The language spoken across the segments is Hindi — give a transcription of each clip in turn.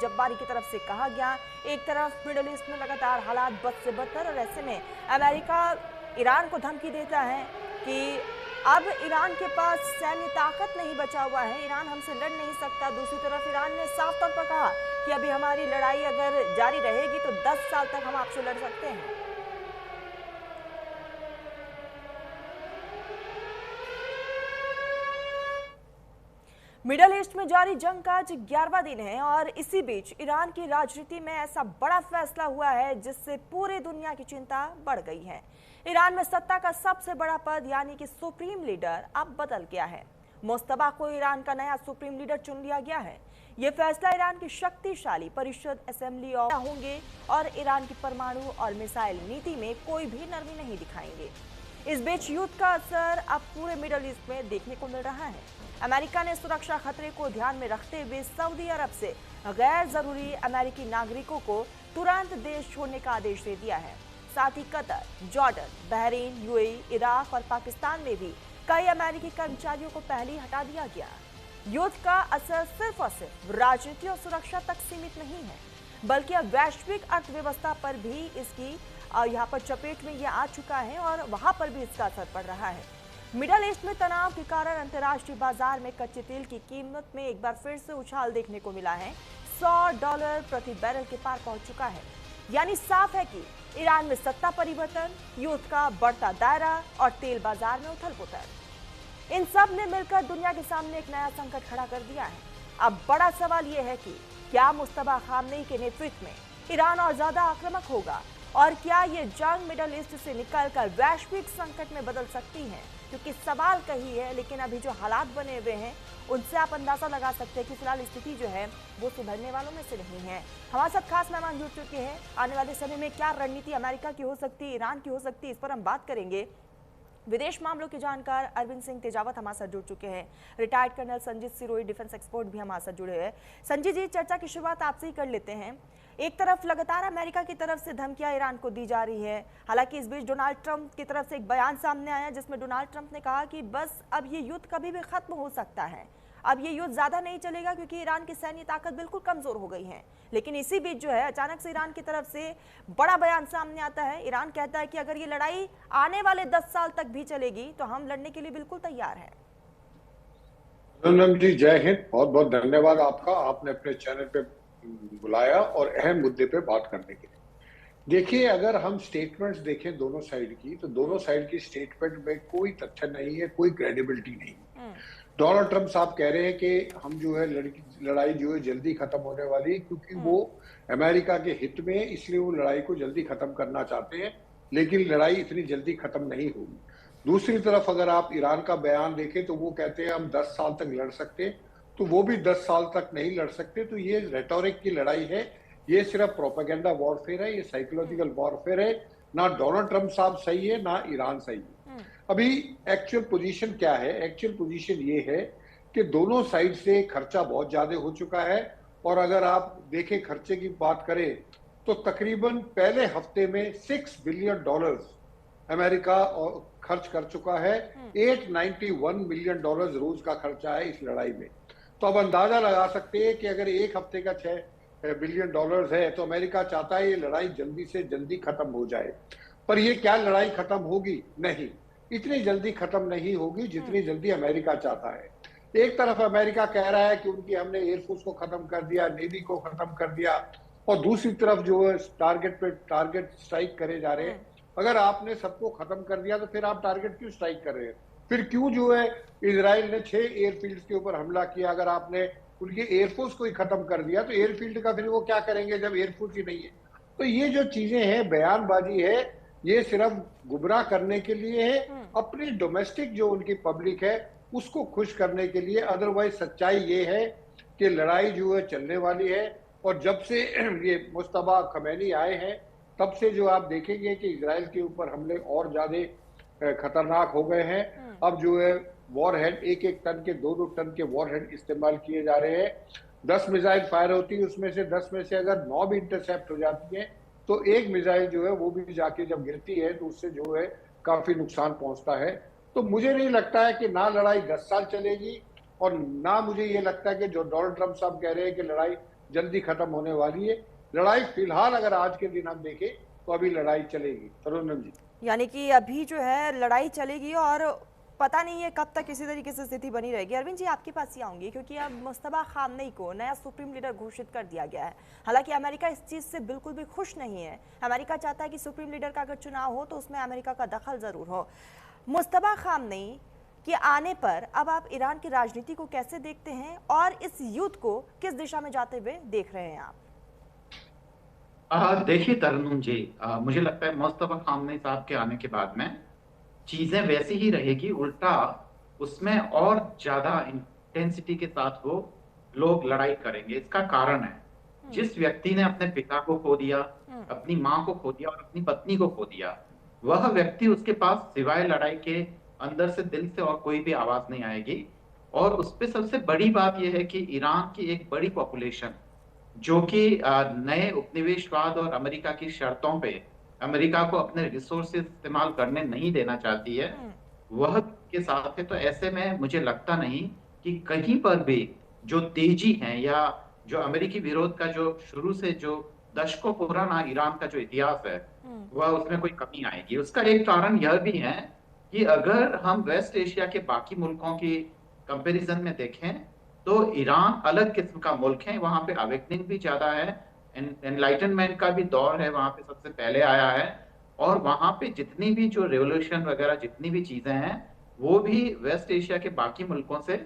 जब्बारी की तरफ से कहा गया। एक तरफ मिडिल ईस्ट में लगातार हालात बद से बदतर और ऐसे में अमेरिका ईरान को धमकी देता है कि अब ईरान के पास सैन्य ताकत नहीं बचा हुआ है, ईरान हमसे लड़ नहीं सकता। दूसरी तरफ ईरान ने साफ तौर पर कहा कि अभी हमारी लड़ाई अगर जारी रहेगी तो 10 साल तक हम आपसे लड़ सकते हैं। मिडल ईस्ट में जारी जंग का आज 11वां दिन है और इसी बीच ईरान की राजनीति में ऐसा बड़ा फैसला हुआ है जिससे पूरी दुनिया की चिंता बढ़ गई है। ईरान में सत्ता का सबसे बड़ा पद यानी कि सुप्रीम लीडर अब बदल गया है। मुस्तबा को ईरान का नया सुप्रीम लीडर चुन लिया गया है। यह फैसला ईरान की शक्तिशाली परिषद असेंबली ऑफ होंगे और ईरान की परमाणु और मिसाइल नीति में कोई भी नरमी नहीं दिखाएंगे। इस बीच युद्ध का असर अब पूरे मिडल ईस्ट में देखने को मिल रहा है। अमेरिका ने सुरक्षा खतरे को ध्यान में रखते हुए सऊदी अरब से गैर जरूरी अमेरिकी नागरिकों को तुरंत देश छोड़ने का आदेश दे दिया है। साथ ही Qatar, Jordan, Bahrain, UAE, Iraq और पाकिस्तान में भी कई अमेरिकी कर्मचारियों को पहले ही हटा दिया गया। युद्ध का असर सिर्फ और सिर्फ राजनीति और सुरक्षा तक सीमित नहीं है, बल्कि अब वैश्विक अर्थव्यवस्था पर भी इसकी यहाँ पर चपेट में यह आ चुका है और वहां पर भी इसका असर पड़ रहा है। मिडल ईस्ट में तनाव के कारण अंतर्राष्ट्रीय बाजार में कच्चे तेल की कीमत में एक बार फिर से उछाल देखने को मिला है। $100 प्रति बैरल के पार पहुंच चुका है। यानी साफ है कि ईरान में सत्ता परिवर्तन, युद्ध का बढ़ता दायरा और तेल बाजार में उथल पुथल, इन सब ने मिलकर दुनिया के सामने एक नया संकट खड़ा कर दिया है। अब बड़ा सवाल यह है कि क्या मुस्तबा खामनेई के नेतृत्व में ईरान और ज्यादा आक्रामक होगा और क्या ये जंग मिडल ईस्ट से निकलकर वैश्विक संकट में बदल सकती है? क्योंकि सवाल कही है, लेकिन अभी जो हालात बने हुए हैं उनसे आप अंदाजा लगा सकते हैं कि फिलहाल स्थिति जो है वो सुधरने वालों में से नहीं है। हमारे साथ खास मेहमान जुड़ चुके हैं। आने वाले समय में क्या रणनीति अमेरिका की हो सकती है, ईरान की हो सकती है, इस पर हम बात करेंगे। विदेश मामलों के जानकार अरविंद सिंह तेजावत हमारे साथ जुड़ चुके हैं। Retired colonel Sanjeet Sirohi defence expert भी हमारे साथ जुड़े हैं। संजीत जी, चर्चा की शुरुआत आपसे ही कर लेते हैं। एक तरफ लगातार अमेरिका की तरफ से धमकियां ईरान को दी जा रही है। हालांकि इस बीच डोनाल्ड ट्रंप की तरफ से एक बयान सामने आया जिसमें डोनाल्ड ट्रंप ने कहा कि बस अब ये युद्ध कभी भी खत्म हो सकता है, अब ये युद्ध ज्यादा नहीं चलेगा क्योंकि ईरान की सैन्य ताकत बिल्कुल कमजोर हो गई है। लेकिन इसी बीच जो है अचानक से ईरान की तरफ से बड़ा बयान सामने आता है। ईरान कहता है कि अगर ये लड़ाई आने वाले 10 साल तक भी चलेगी तो हम लड़ने के लिए बिल्कुल तैयार हैं। जी, जय हिंद। बहुत बहुत धन्यवाद आपका, आपने अपने चैनल पे बुलाया और अहम मुद्दे पे बात करने के लिए। देखिए, अगर हम स्टेटमेंट्स देखें दोनों साइड की, तो दोनों साइड की स्टेटमेंट में कोई तथ्य नहीं है, कोई क्रेडिबिलिटी नहीं। डोनाल्ड ट्रंप साहब कह रहे हैं कि हम जो है लड़ाई जो है जल्दी खत्म होने वाली है, क्योंकि वो अमेरिका के हित में, इसलिए वो लड़ाई को जल्दी खत्म करना चाहते हैं, लेकिन लड़ाई इतनी जल्दी खत्म नहीं होगी। दूसरी तरफ अगर आप ईरान का बयान देखें तो वो कहते हैं हम 10 साल तक लड़ सकते हैं, तो वो भी 10 साल तक नहीं लड़ सकते। तो ये रेटोरिक की लड़ाई है, ये सिर्फ प्रोपेगेंडा वॉरफेयर है, ये साइकोलॉजिकल वॉरफेयर है। ना डोनाल्ड ट्रंप साहब सही है, ना ईरान सही है। अभी एक्चुअल पोजीशन क्या है? एक्चुअल पोजीशन ये है कि दोनों साइड से खर्चा बहुत ज्यादा हो चुका है। और अगर आप देखें खर्चे की बात करें तो तकरीबन पहले हफ्ते में $6 बिलियन अमेरिका खर्च कर चुका है। $891 मिलियन रोज का खर्चा है इस लड़ाई में। तो अब अंदाजा लगा सकते हैं कि अगर एक हफ्ते का $6 बिलियन है तो अमेरिका चाहता है ये लड़ाई जल्दी से जल्दी खत्म हो जाए। पर ये क्या लड़ाई खत्म होगी? नहीं, इतनी जल्दी खत्म नहीं होगी जितनी जल्दी अमेरिका चाहता है। एक तरफ अमेरिका कह रहा है कि उनकी हमने एयरफोर्स को खत्म कर दिया, नेवी को खत्म कर दिया, और दूसरी तरफ जो है टारगेट पे टारगेट स्ट्राइक करे जा रहे हैं। अगर आपने सबको खत्म कर दिया तो फिर आप टारगेट क्यों स्ट्राइक कर रहे हैं? फिर क्यों जो है इजराइल ने 6 एयरफील्ड के ऊपर हमला किया? अगर आपने उनकी एयरफोर्स को ही खत्म कर दिया तो एयरफील्ड का फिर वो क्या करेंगे जब एयरफोर्स ही नहीं है? तो ये जो चीजें हैं, बयानबाजी है, ये सिर्फ गुमराह करने के लिए है, अपनी डोमेस्टिक जो उनकी पब्लिक है उसको खुश करने के लिए। अदरवाइज सच्चाई ये है कि लड़ाई जो है चलने वाली है। और जब से ये मुस्तबा खमैनी आए हैं तब से जो आप देखेंगे कि इजराइल के ऊपर हमले और ज्यादा खतरनाक हो गए हैं। अब जो है वॉरहेड, एक टन के 2 टन के वॉरहेड इस्तेमाल किए जा रहे हैं। 10 मिसाइल फायर होती है, उसमें से 10 में से अगर 9 भी इंटरसेप्ट हो जाती है तो एक मिसाइल जो है वो भी जाके जब गिरती है तो उससे जो है काफी नुकसान पहुंचता है। तो मुझे नहीं लगता है कि ना लड़ाई 10 साल चलेगी, और ना मुझे ये लगता है कि जो डोनाल्ड ट्रंप साहब कह रहे हैं कि लड़ाई जल्दी खत्म होने वाली है। लड़ाई फिलहाल अगर आज के दिन हम देखें तो अभी लड़ाई चलेगी। तरुणम जी, यानी कि अभी जो है लड़ाई चलेगी और पता नहीं है कब तक इसी तरीके से स्थिति बनी रहेगी। अरविंद जी आपके पास ही आऊंगी क्योंकि अब मुस्तफा खामनेई को नया सुप्रीम लीडर घोषित कर दिया गया है। हालांकि अमेरिका इस चीज़ से बिल्कुल भी खुश नहीं है। अमेरिका चाहता है कि सुप्रीम लीडर का अगर चुनाव हो तो उसमें अमेरिका का दखल ज़रूर हो। मुस्तफा खामनेई के आने पर अब आप ईरान की राजनीति को कैसे देखते हैं और इस युद्ध को किस दिशा में जाते हुए देख रहे हैं आप? देखिए तरन्नुम जी, मुझे लगता है मुस्तफा खामनेई साहब के आने के बाद में चीजें वैसी ही रहेगी, उल्टा उसमें और ज्यादा इंटेंसिटी के साथ वो लोग लड़ाई करेंगे। इसका कारण है, जिस व्यक्ति ने अपने पिता को खो दिया, अपनी माँ को खो दिया और अपनी पत्नी को खो दिया, वह व्यक्ति, उसके पास सिवाय लड़ाई के अंदर से, दिल से और कोई भी आवाज नहीं आएगी। और उस पे सबसे बड़ी बात यह है कि ईरान की एक बड़ी पॉपुलेशन जो कि नए उपनिवेशवाद और अमेरिका की शर्तों पे अमेरिका को अपने रिसोर्सेज इस्तेमाल करने नहीं देना चाहती है, वह के साथ है। तो ऐसे में मुझे लगता नहीं कि कहीं पर भी जो तेजी है या जो अमेरिकी विरोध का जो शुरू से जो दशकों पुराना ईरान का जो इतिहास है, वह उसमें कोई कमी आएगी। उसका एक कारण यह भी है कि अगर हम वेस्ट एशिया के बाकी मुल्कों की कंपैरिजन में देखें तो ईरान अलग किस्म का मुल्क है। वहां पे अवेकनिंग भी ज्यादा है, एनलाइटनमेंट का भी दौर है, वहां पे सबसे पहले आया है। और वहां पे जितनी भी जो रेवोल्यूशन वगैरह जितनी भी चीजें हैं, वो भी वेस्ट एशिया के बाकी मुल्कों से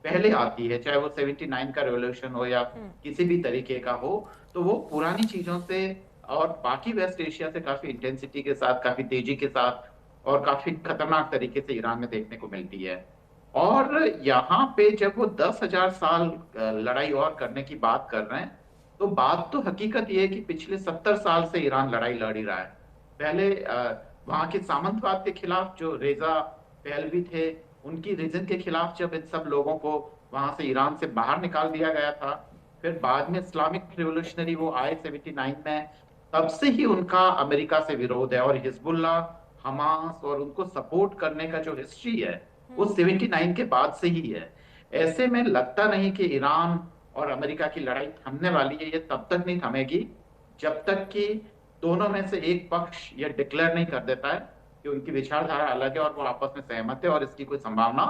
पहले आती है, चाहे वो 79 का रेवोल्यूशन हो या किसी भी तरीके का हो। तो वो पुरानी चीजों से और बाकी वेस्ट एशिया से काफी इंटेंसिटी के साथ, काफी तेजी के साथ और काफी खतरनाक तरीके से ईरान में देखने को मिलती है। और यहाँ पे जब वो 10,000 साल लड़ाई और करने की बात कर रहे हैं, तो बात तो हकीकत ये है कि पिछले 70 साल से ईरान लड़ाई लड़ ही रहा है। पहले वहां के सामंतवाद के खिलाफ जो रेजा पहलवी थे, उनकी रीजन के खिलाफ जब इन सब लोगों को वहां से ईरान से बाहर निकाल दिया गया था, फिर बाद में इस्लामिक रिवोल्यूशनरी वो आए 79 में, तब से ही उनका अमेरिका से विरोध है। और हिजबुल्ला, हमास और उनको सपोर्ट करने का जो हिस्ट्री है वो 79 के बाद से ही है। ऐसे में लगता नहीं कि ईरान और अमेरिका की लड़ाई थमने वाली है। ये तब तक नहीं थमेगी जब तक कि दोनों में से एक पक्ष ये डिक्लेयर नहीं कर देता है कि उनकी विचारधारा अलग है और वो आपस में सहमत है, और इसकी कोई संभावना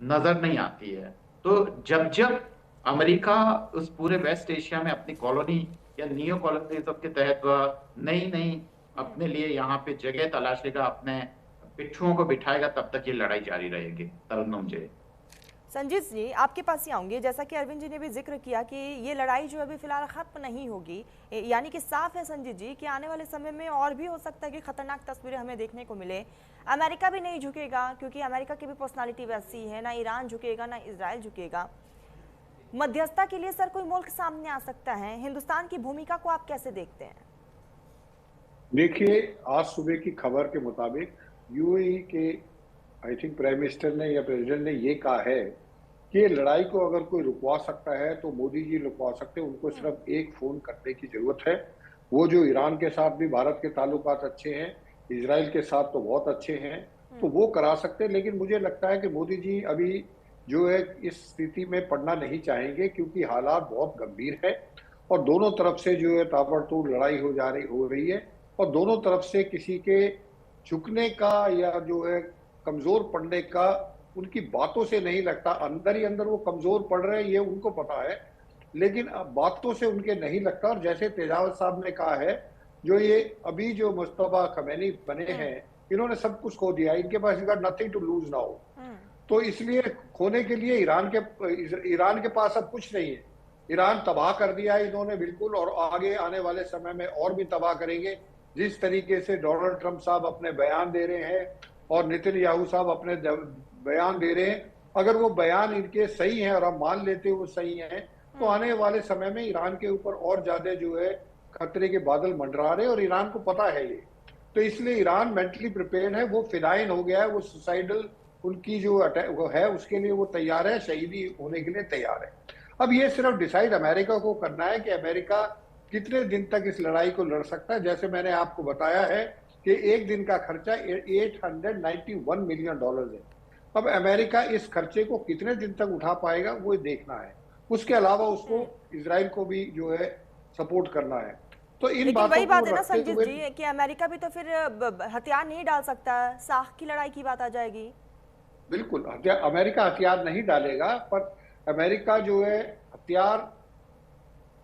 नजर नहीं आती है। तो जब जब अमेरिका उस पूरे वेस्ट एशिया में अपनी कॉलोनी या नियो कॉलोनिज्म के तहत वह नई नई अपने लिए यहाँ पे जगह तलाशेगा, अपने पिट्ठुओं को बिठाएगा, तब तक ये लड़ाई जारी रहेगी। तरन्नुम जी, संजीत जी आपके पास ही आऊंगे। जैसा कि अरविंद जी ने भी जिक्र किया कि ये लड़ाई जो अभी फिलहाल खत्म नहीं होगी, यानी कि साफ है संजीत जी कि आने वाले समय में और भी हो सकता है कि खतरनाक तस्वीरें हमें देखने को मिले। अमेरिका भी नहीं झुकेगा क्योंकि अमेरिका की भी पर्सनालिटी वैसी है, ना ईरान झुकेगा ना इजराइल झुकेगा। मध्यस्थता के लिए सर कोई मुल्क सामने आ सकता है, हिंदुस्तान की भूमिका को आप कैसे देखते हैं? देखिए, आज सुबह की खबर के मुताबिक यूएई के आई थिंक प्राइम मिनिस्टर ने या प्रेसिडेंट ने ये कहा है कि लड़ाई को अगर कोई रुकवा सकता है तो मोदी जी रुकवा सकते हैं। उनको सिर्फ एक फोन करने की जरूरत है। वो जो ईरान के साथ भी भारत के ताल्लुकात अच्छे हैं, इजराइल के साथ तो बहुत अच्छे हैं, तो वो करा सकते हैं। लेकिन मुझे लगता है कि मोदी जी अभी जो है इस स्थिति में पड़ना नहीं चाहेंगे, क्योंकि हालात बहुत गंभीर है और दोनों तरफ से जो है ताबड़तोड़ लड़ाई हो रही है और दोनों तरफ से किसी के झुकने का या जो है कमजोर पड़ने का उनकी बातों से नहीं लगता। अंदर ही अंदर वो कमजोर पड़ रहे हैं, ये उनको पता है, लेकिन बातों से उनके नहीं लगता। और जैसे तेजावत साहब ने कहा है, जो ये अभी जो मुस्तफा खमैनी बने हैं, इन्होंने सब कुछ खो दिया, इनके पास नथिंग टू लूज नाउ। तो इसलिए खोने के लिए ईरान के पास अब कुछ नहीं है। ईरान तबाह कर दिया है इन्होंने बिल्कुल, और आगे आने वाले समय में और भी तबाह करेंगे। जिस तरीके से डोनाल्ड ट्रंप साहब अपने बयान दे रहे हैं और नेतन्याहू साहब अपने बयान दे रहे हैं, अगर वो बयान इनके सही हैं और हम मान लेते हैं वो सही हैं, तो आने वाले समय में ईरान के ऊपर और ज्यादा जो है खतरे के बादल मंडरा रहे हैं और ईरान को पता है ये। तो इसलिए ईरान मेंटली प्रिपेयर्ड है, वो फिनाइन हो गया है, वो सुसाइडल उनकी जो अटैक है उसके लिए वो तैयार है, शहीदी होने के लिए तैयार है। अब ये सिर्फ डिसाइड अमेरिका को करना है कि अमेरिका कितने दिन तक इस लड़ाई को लड़ सकता है। जैसे मैंने आपको बताया है कि एक दिन का खर्चा $891 मिलियन है। अब अमेरिका इस खर्चे को कितने दिन तक उठा पाएगा वो देखना है। उसके अलावा उसको इजराइल को भी जो है सपोर्ट करना है। तो इन लेकिन बातों वही बात को है ना रखते संजीत हुए जी कि अमेरिका भी तो फिर हथियार नहीं डाल सकता, साख की लड़ाई की बात आ जाएगी। बिल्कुल अमेरिका हथियार नहीं डालेगा, पर अमेरिका जो है हथियार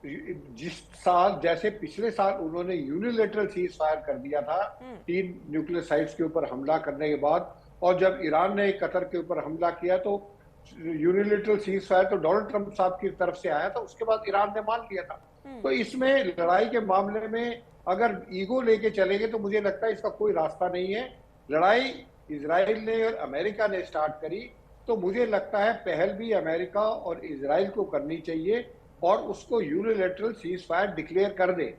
जिस साल, जैसे पिछले साल उन्होंने यूनिलेटरल सीज फायर कर दिया था 3 न्यूक्लियर साइट्स के ऊपर हमला करने के बाद, और जब ईरान ने कतर के ऊपर हमला किया तो यूनिलेटरल सीज फायर तो डोनाल्ड ट्रंप साहब की तरफ से आया था, उसके बाद ईरान ने मान लिया था। तो इसमें लड़ाई के मामले में अगर ईगो लेके चलेंगे तो मुझे लगता है इसका कोई रास्ता नहीं है। लड़ाई इजराइल ने और अमेरिका ने स्टार्ट करी, तो मुझे लगता है पहल भी अमेरिका और इजराइल को करनी चाहिए और उसको यूनिलेटरल सीज फायर डिक्लेयर कर दे।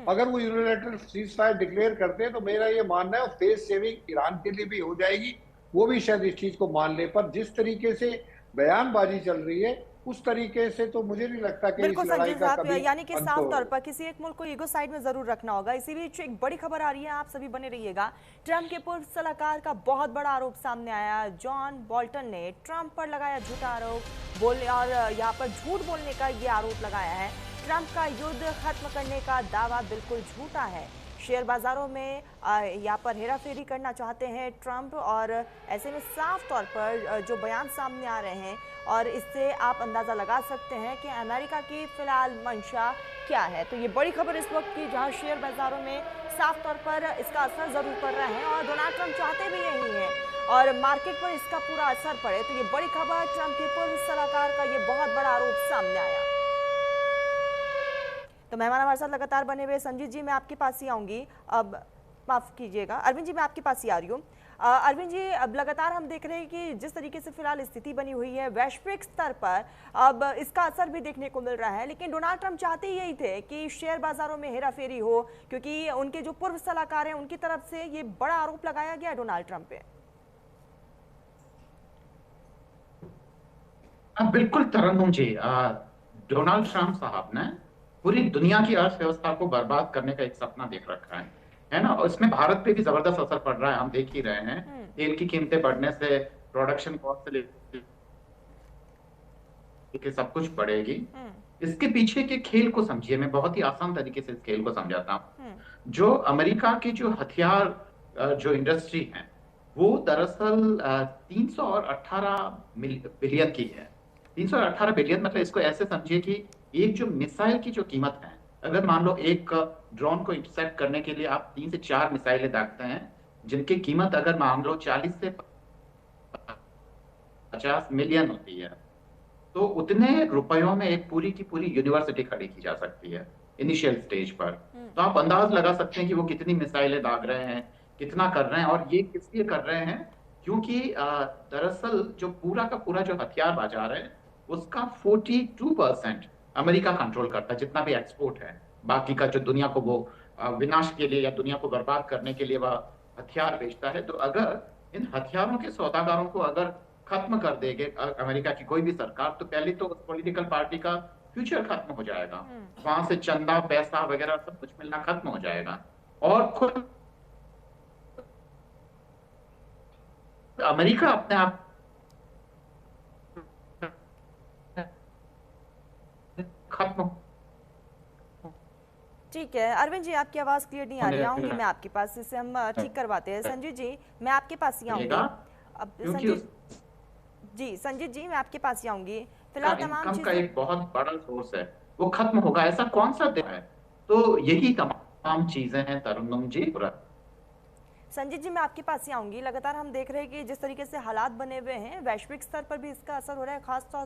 अगर वो यूनिलेटरल सीज फायर डिक्लेयर करते हैं तो मेरा ये मानना है फेस सेविंग ईरान के लिए भी हो जाएगी, वो भी शायद इस चीज को मान ले। पर जिस तरीके से बयानबाजी चल रही है उस तरीके से तो मुझे नहीं लगता कि इस बिल्कुल लड़ाई संजीव का साहब, कभी यानी कि अंत साफ तौर होगा। पर किसी एक मुल्क को ईगो साइड में जरूर रखना होगा। इसी बीच एक बड़ी खबर आ रही है, आप सभी बने रहिएगा। ट्रंप के पूर्व सलाहकार का बहुत बड़ा आरोप सामने आया। जॉन बोल्टन ने ट्रंप पर लगाया झूठा आरोप बोलने, और यहाँ पर झूठ बोलने का ये आरोप लगाया है। ट्रंप का युद्ध खत्म करने का दावा बिल्कुल झूठा है। शेयर बाजारों में यहाँ पर हेराफेरी करना चाहते हैं ट्रंप, और ऐसे में साफ तौर पर जो बयान सामने आ रहे हैं, और इससे आप अंदाज़ा लगा सकते हैं कि अमेरिका की फिलहाल मंशा क्या है। तो ये बड़ी खबर इस वक्त की, जहां शेयर बाजारों में साफ तौर पर इसका असर ज़रूर पड़ रहा है और डोनाल्ड ट्रंप चाहते भी यही है और मार्केट पर इसका पूरा असर पड़े। तो ये बड़ी खबर, ट्रंप के पूर्व सलाहकार का ये बहुत बड़ा आरोप सामने आया। तो मेहमान हमारे साथ लगातार बने हुए। संजीत जी मैं आपके पास ही आऊंगी, अब माफ कीजिएगा अरविंद जी मैं आपके पास ही आ रही हूँ। अरविंद जी, अब लगातार हम देख रहे हैं कि जिस तरीके से फिलहाल स्थिति बनी हुई है वैश्विक स्तर पर, अब इसका असर भी देखने को मिल रहा है। लेकिन डोनाल्ड ट्रंप चाहते ही यही थे कि शेयर बाजारों में हेराफेरी हो, क्योंकि उनके जो पूर्व सलाहकार हैं उनकी तरफ से ये बड़ा आरोप लगाया गया डोनाल्ड ट्रंप पे। बिल्कुल तरन्नुम जी, डोनाल्ड ट्रंप साहब ने पूरी दुनिया की अर्थव्यवस्था को बर्बाद करने का एक सपना देख रखा है ना। और इसमें भारत पे भी जबरदस्त असर पड़ रहा है, हम देख ही रहे हैं। तेल की कीमतें बढ़ने से प्रोडक्शन कॉस्ट से लेके सब कुछ बढ़ेगी। इसके पीछे के खेल को समझिए, मैं बहुत ही आसान तरीके से इस खेल को समझाता हूँ। जो अमेरिका की जो हथियार जो इंडस्ट्री है वो दरअसल 318 बिलियन की है। 318 बिलियन मतलब इसको ऐसे समझिए कि एक जो मिसाइल की जो कीमत है, अगर मान लो एक ड्रोन को इंटरसेप्ट करने के लिए आप 3 से 4 मिसाइलें दागते हैं, जिनकी कीमत अगर मान लो 40 से 50 मिलियन होती है, तो उतने रुपयों में एक पूरी की पूरी यूनिवर्सिटी खड़ी की जा सकती है इनिशियल स्टेज पर। तो आप अंदाज लगा सकते हैं कि वो कितनी मिसाइलें दाग रहे हैं, कितना कर रहे हैं। और ये किस लिए कर रहे हैं? क्योंकि दरअसल जो पूरा का पूरा जो हथियार बाजार है उसका 42% अमेरिका कंट्रोल करता है, जितना भी एक्सपोर्ट है। बाकी का जो दुनिया को वो विनाश के लिए या दुनिया को बर्बाद करने के लिए वह हथियार बेचता है। तो अगर इन हथियारों के सौदागारों को अगर खत्म कर देंगे अमेरिका की कोई भी सरकार, तो पहले तो उस पॉलिटिकल पार्टी का फ्यूचर खत्म हो जाएगा, वहां से चंदा पैसा वगैरह सब कुछ मिलना खत्म हो जाएगा। और खुद अमेरिका अपने आप खत्म। ठीक है अरविंद जी, आपकी आवाज क्लियर नहीं आ रही, आऊंगी मैं आपके पास, इसे हम ठीक करवाते हैं। संजीत जी मैं आपके पास ही आऊंगी। अब संजीत जी मैं आपके पास ही आऊंगी। फिलहाल तमाम चीजें का एक बहुत बड़ा सोर्स है वो खत्म होगा, ऐसा कौन सा दिन है? तो यही तमाम चीजें हैं तरन्नुम जी। संजीत जी मैं आपके पास ही आऊंगी। लगातार हम देख रहे हैं कि जिस तरीके से हालात बने हुए हैं वैश्विक स्तर पर भी इसका असर हो रहा है, खासतौर